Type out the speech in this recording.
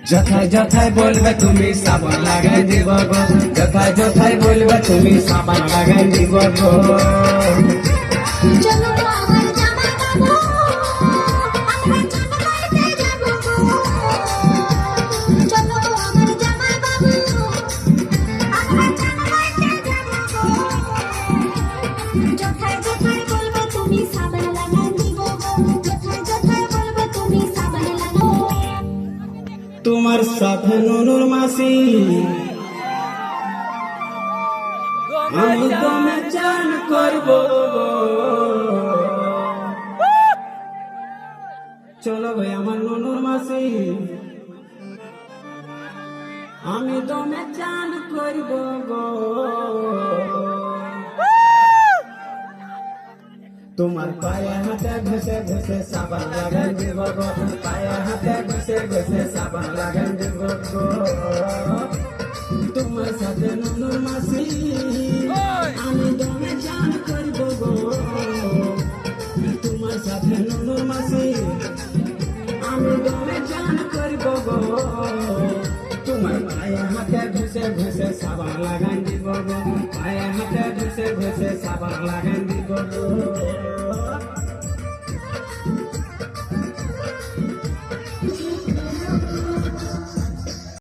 যথায় যথায় বলবে তুমি সাবান লাগাই দিব গো, যথায় যথায় বলবে তুমি সাবান লাগাই দিব গো। চলো আমার জামাই বাবু, আমরা জামাইতে যাবো গো। চলো আমার জামাই বাবু, আমরা জামাইতে যাবো গো। যথায় যথায় বলবে তুমি সাবান লাগাই দিব গো, যথায় যথায় বলবে তুমি সাবান লাগাই। তোমার সাথে নুনুর মাসি আমি তুমি চান করব, চলো ভাই আমার নুনুর মাসি আমি তুমি চান করব গো। তোমার পায়ে হাতে ঘষে ঘষে সাবান লাগাই দিব গো, পায়ে হাতে ঘষে ঘষে সাবান লাগাই দিব গো। তোমার সাথে নুনুর মাসি আমি দমে চান করব গো, তোমার সাথে নুনুর মাসি আমি দমে চান করব গো। তোমার পায়ে হাতে ঘষে ঘষে সাবান লাগাই দিব গো, পায়ে হাতে ঘষে ঘষে সাবান লাগাই দিব গো।